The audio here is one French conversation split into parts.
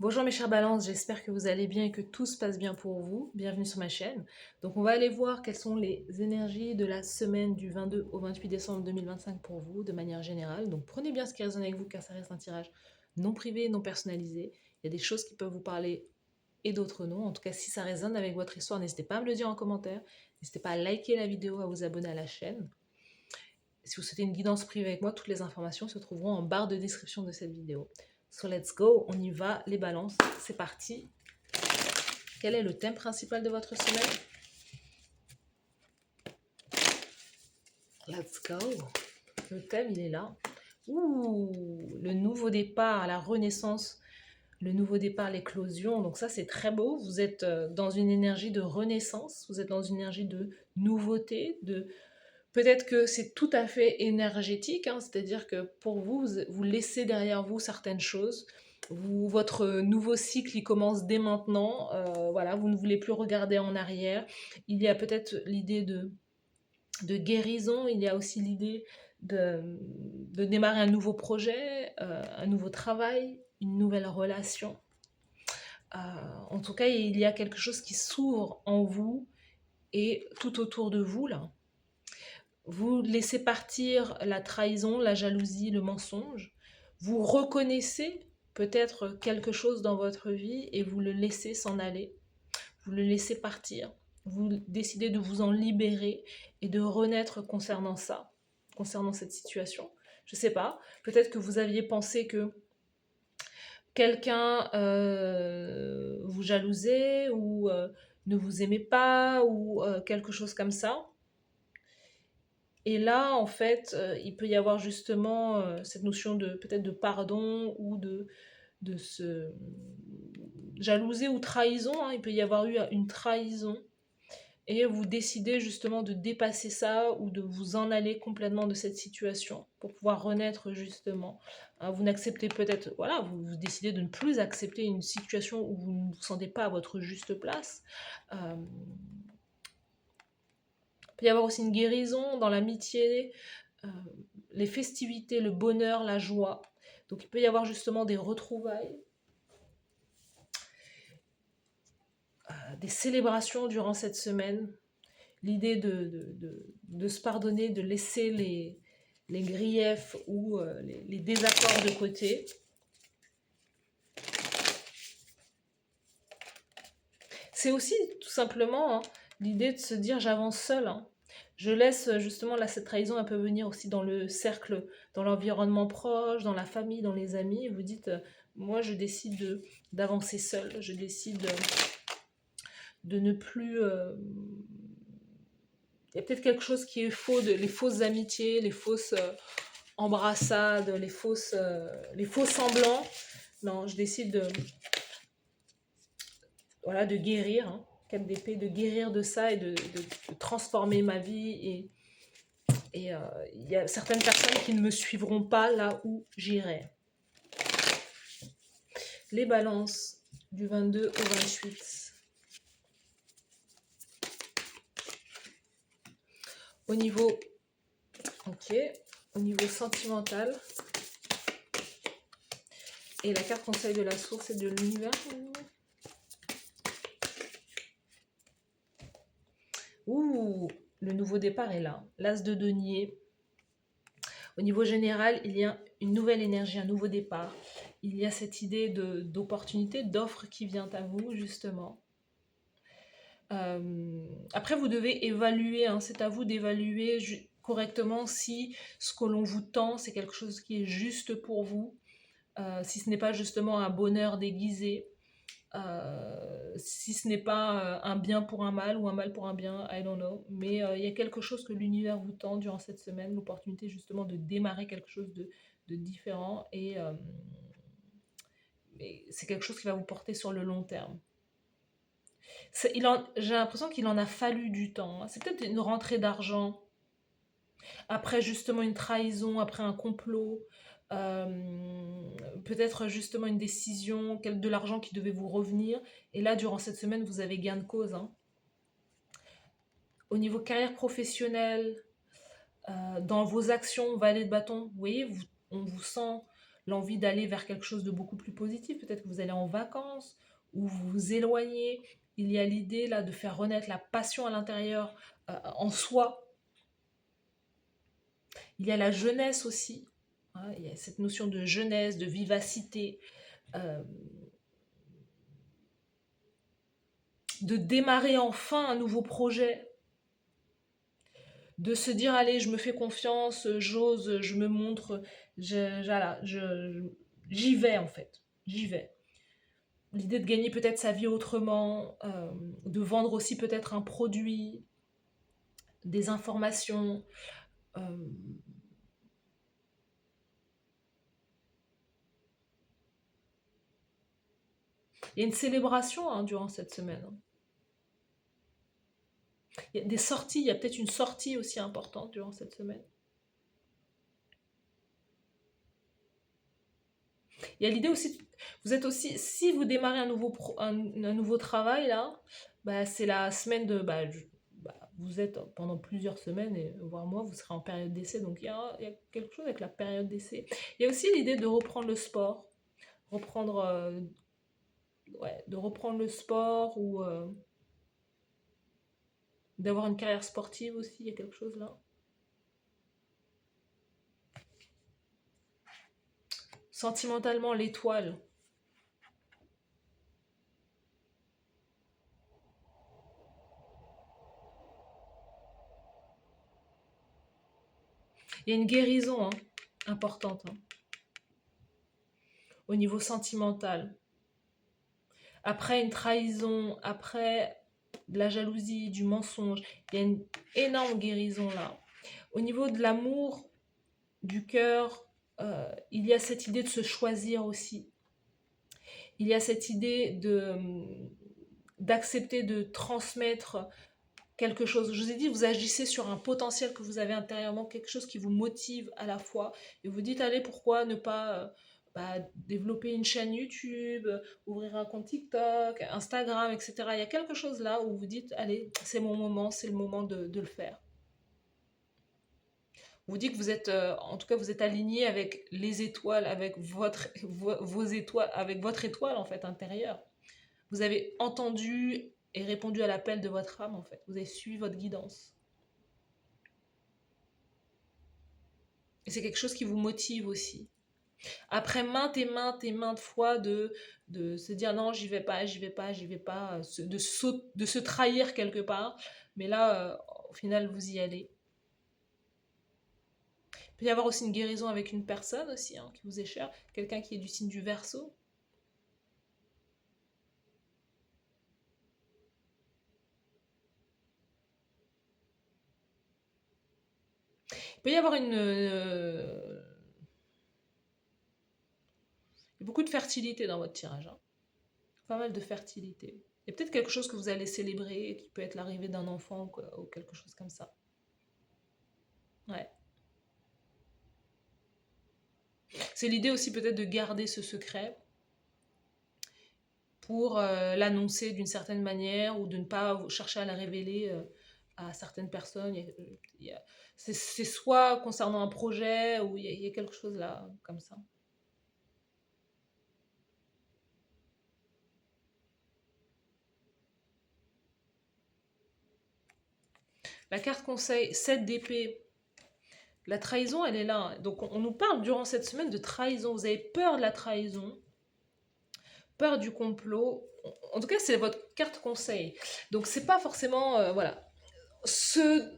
Bonjour mes chers balances, j'espère que vous allez bien et que tout se passe bien pour vous. Bienvenue sur ma chaîne. Donc on va aller voir quelles sont les énergies de la semaine du 22 au 28 décembre 2025 pour vous de manière générale. Donc prenez bien ce qui résonne avec vous car ça reste un tirage non privé, non personnalisé. Il y a des choses qui peuvent vous parler et d'autres non. En tout cas, si ça résonne avec votre histoire, n'hésitez pas à me le dire en commentaire. N'hésitez pas à liker la vidéo, à vous abonner à la chaîne. Si vous souhaitez une guidance privée avec moi, toutes les informations se trouveront en barre de description de cette vidéo. So let's go, on y va, les balances, c'est parti. Quel est le thème principal de votre semaine? Let's go. Le thème, il est là. Ouh, le nouveau départ, la renaissance, le nouveau départ, l'éclosion. Donc ça, c'est très beau. Vous êtes dans une énergie de renaissance, vous êtes dans une énergie de nouveauté, de... Peut-être que c'est tout à fait énergétique, hein, c'est-à-dire que pour vous, vous laissez derrière vous certaines choses. Votre nouveau cycle, il commence dès maintenant. Voilà, vous ne voulez plus regarder en arrière. Il y a peut-être l'idée de guérison, il y a aussi l'idée de démarrer un nouveau projet, un nouveau travail, une nouvelle relation. Euh, En tout cas, il y a quelque chose qui s'ouvre en vous et tout autour de vous, là. Vous laissez partir la trahison, la jalousie, le mensonge. Vous reconnaissez peut-être quelque chose dans votre vie et vous le laissez s'en aller. Vous le laissez partir. Vous décidez de vous en libérer et de renaître concernant ça, concernant cette situation. Je ne sais pas. Peut-être que vous aviez pensé que quelqu'un vous jalousait ou ne vous aimait pas ou quelque chose comme ça. Et là, en fait, il peut y avoir justement cette notion de peut-être de pardon ou de se jalouser ou trahison, hein. Il peut y avoir eu une trahison et vous décidez justement de dépasser ça ou de vous en aller complètement de cette situation pour pouvoir renaître justement. Hein, vous n'acceptez peut-être, voilà, vous décidez de ne plus accepter une situation où vous ne vous sentez pas à votre juste place. Euh, il peut y avoir aussi une guérison dans l'amitié, euh, les festivités, le bonheur, la joie. Donc il peut y avoir justement des retrouvailles, des célébrations durant cette semaine. L'idée de se pardonner, de laisser les griefs ou les désaccords de côté. C'est aussi tout simplement, hein, l'idée de se dire j'avance seul. Hein. Je laisse justement là cette trahison, elle peut venir aussi dans le cercle, dans l'environnement proche, dans la famille, dans les amis. Et vous dites moi je décide d'avancer seul, je décide de ne plus. Il y a peut-être quelque chose qui est faux, les fausses amitiés, les fausses embrassades, les faux semblants. Non, je décide voilà, de guérir, hein, 4 d'épée, de guérir de ça et de transformer ma vie. Et il y a certaines personnes qui ne me suivront pas là où j'irai. Les balances du 22 au 28. Au niveau, ok, au niveau sentimental. Et la carte conseil de la source et de l'univers. Ouh, le nouveau départ est là. L'as de denier. Au niveau général, il y a une nouvelle énergie, un nouveau départ. Il y a cette idée d'opportunité, d'offre qui vient à vous, justement. Après, vous devez évaluer, hein, c'est à vous d'évaluer correctement si ce que l'on vous tend, c'est quelque chose qui est juste pour vous, si ce n'est pas justement un bonheur déguisé, si ce n'est pas un bien pour un mal ou un mal pour un bien, I don't know. Mais il y a quelque chose que l'univers vous tend durant cette semaine, l'opportunité justement de démarrer quelque chose de différent et c'est quelque chose qui va vous porter sur le long terme. J'ai l'impression qu'il en a fallu du temps. Hein. C'est peut-être une rentrée d'argent, après justement une trahison, après un complot, peut-être justement une décision, de l'argent qui devait vous revenir. Et là, durant cette semaine, vous avez gain de cause. Hein. Au niveau carrière professionnelle, dans vos actions, valet de bâton, vous voyez, on vous sent l'envie d'aller vers quelque chose de beaucoup plus positif. Peut-être que vous allez en vacances ou vous vous éloignez. Il y a l'idée là de faire renaître la passion à l'intérieur, en soi. Il y a la jeunesse aussi, hein, il y a cette notion de jeunesse, de vivacité, euh, de démarrer enfin un nouveau projet, de se dire allez, je me fais confiance, j'ose, je me montre, voilà, j'y vais en fait, j'y vais. L'idée de gagner peut-être sa vie autrement, de vendre aussi peut-être un produit, des informations. euh, Il y a une célébration, hein, durant cette semaine, hein. Il y a des sorties, il y a peut-être une sortie aussi importante durant cette semaine. Il y a l'idée aussi, vous êtes aussi, si vous démarrez un nouveau travail là, bah, c'est la semaine de, vous êtes pendant plusieurs semaines, et, voire mois, vous serez en période d'essai, donc il y a quelque chose avec la période d'essai. Il y a aussi l'idée de reprendre le sport, reprendre, ouais, de reprendre le sport ou d'avoir une carrière sportive aussi, il y a quelque chose là. Sentimentalement, l'étoile. Il y a une guérison, hein, importante, hein, au niveau sentimental. Après une trahison, après de la jalousie, du mensonge, il y a une énorme guérison là. Au niveau de l'amour, du cœur, il y a cette idée de se choisir aussi. Il y a cette idée d'accepter de transmettre quelque chose. Je vous ai dit, vous agissez sur un potentiel que vous avez intérieurement, quelque chose qui vous motive à la fois. Et vous dites, allez, pourquoi ne pas développer une chaîne YouTube, ouvrir un compte TikTok, Instagram, etc. Il y a quelque chose là où vous dites, allez, c'est mon moment, c'est le moment de le faire. Vous dites que vous êtes, en tout cas, vous êtes aligné avec les étoiles, avec vos étoiles, avec votre étoile en fait intérieure. Vous avez entendu et répondu à l'appel de votre âme en fait. Vous avez suivi votre guidance. Et c'est quelque chose qui vous motive aussi. Après maintes fois de se dire non, j'y vais pas, j'y vais pas, j'y vais pas, de se trahir quelque part. Mais là, au final, vous y allez. Il peut y avoir aussi une guérison avec une personne aussi, hein, qui vous est chère, quelqu'un qui est du signe du Verseau. Il peut y avoir beaucoup de fertilité dans votre tirage, hein. Pas mal de fertilité. Il y a peut-être quelque chose que vous allez célébrer, qui peut être l'arrivée d'un enfant ou quelque chose comme ça. Ouais. C'est l'idée aussi peut-être de garder ce secret pour l'annoncer d'une certaine manière ou de ne pas chercher à la révéler à certaines personnes. C'est soit concernant un projet ou il y a quelque chose là comme ça. La carte conseil 7 d'épée. La trahison, elle est là. Donc on nous parle durant cette semaine de trahison. Vous avez peur de la trahison, peur du complot. En tout cas, c'est votre carte conseil. Donc c'est pas forcément voilà. Ce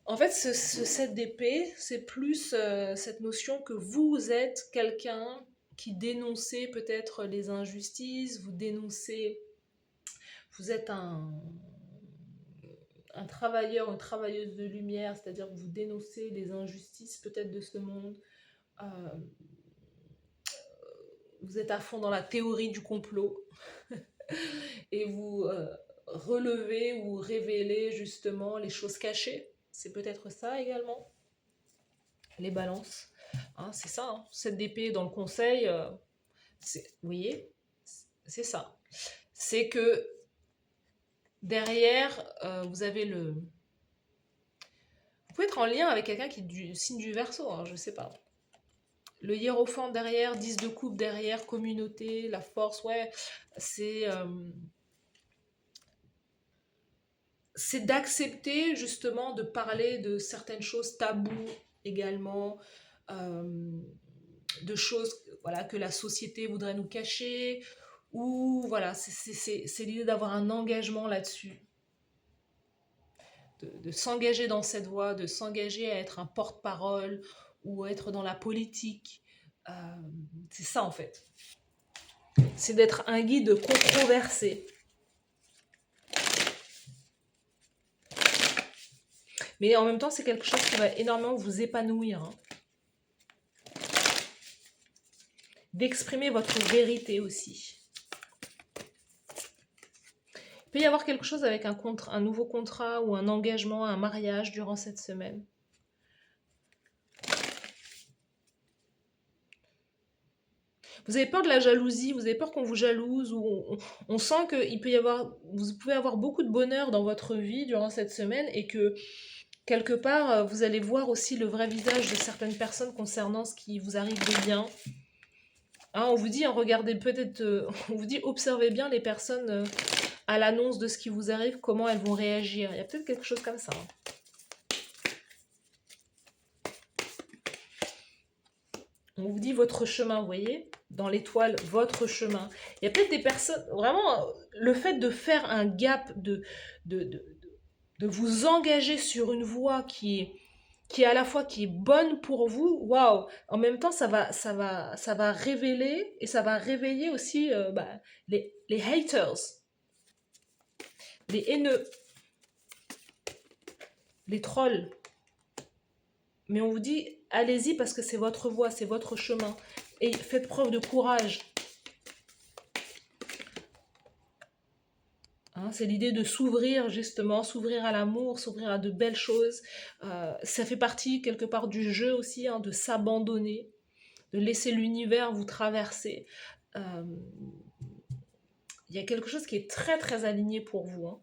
En fait, ce 7 d'épée, c'est plus cette notion que vous êtes quelqu'un qui dénoncez peut-être les injustices, vous dénoncez, vous êtes un travailleur, une travailleuse de lumière, c'est-à-dire que vous dénoncez les injustices peut-être de ce monde. Euh, vous êtes à fond dans la théorie du complot et vous relevez ou révélez justement les choses cachées. C'est peut-être ça également, les balances. Hein, c'est ça, hein. 7 d'épée dans le conseil, vous voyez, c'est ça. C'est que derrière, vous avez le... Vous pouvez être en lien avec quelqu'un qui est du signe du Verseau, hein, je sais pas. Le hiérophant derrière, 10 de coupe derrière, communauté, la force, ouais, c'est d'accepter justement de parler de certaines choses taboues également, euh, de choses voilà, que la société voudrait nous cacher, ou voilà, c'est l'idée d'avoir un engagement là-dessus, de s'engager dans cette voie, de s'engager à être un porte-parole ou être dans la politique. Euh, c'est ça en fait. C'est d'être un guide controversé. Mais en même temps, c'est quelque chose qui va énormément vous épanouir. Hein. D'exprimer votre vérité aussi. Il peut y avoir quelque chose avec un nouveau contrat ou un engagement, un mariage durant cette semaine. Vous avez peur de la jalousie, vous avez peur qu'on vous jalouse, ou on sent qu'il peut y avoir, vous pouvez avoir beaucoup de bonheur dans votre vie durant cette semaine et que quelque part, vous allez voir aussi le vrai visage de certaines personnes concernant ce qui vous arrive de bien. Hein, on vous dit, regardez peut-être, on vous dit, observez bien les personnes à l'annonce de ce qui vous arrive, comment elles vont réagir. Il y a peut-être quelque chose comme ça. Hein. On vous dit votre chemin, vous voyez, dans l'étoile, votre chemin. Il y a peut-être des personnes, vraiment, le fait de faire un gap, de vous engager sur une voie qui est à la fois qui est bonne pour vous, waouh, en même temps ça va révéler et ça va réveiller aussi les haters, les haineux, les trolls. Mais on vous dit, allez-y parce que c'est votre voie, c'est votre chemin. Et faites preuve de courage. Hein, c'est l'idée de s'ouvrir justement, s'ouvrir à l'amour, s'ouvrir à de belles choses. Ça fait partie quelque part du jeu aussi, hein, de s'abandonner, de laisser l'univers vous traverser. Il y a quelque chose qui est très très aligné pour vous. Hein.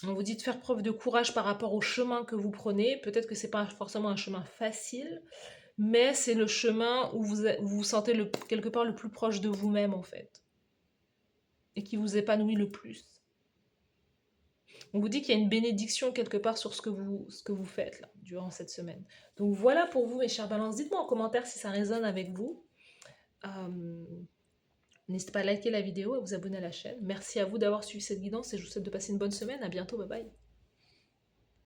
On vous dit de faire preuve de courage par rapport au chemin que vous prenez. Peut-être que ce n'est pas forcément un chemin facile, mais c'est le chemin où vous vous sentez quelque part le plus proche de vous-même en fait. Et qui vous épanouit le plus. On vous dit qu'il y a une bénédiction quelque part sur ce que vous faites là, durant cette semaine. Donc voilà pour vous mes chers balances. Dites-moi en commentaire si ça résonne avec vous. N'hésitez pas à liker la vidéo et à vous abonner à la chaîne. Merci à vous d'avoir suivi cette guidance et je vous souhaite de passer une bonne semaine. À bientôt, bye bye.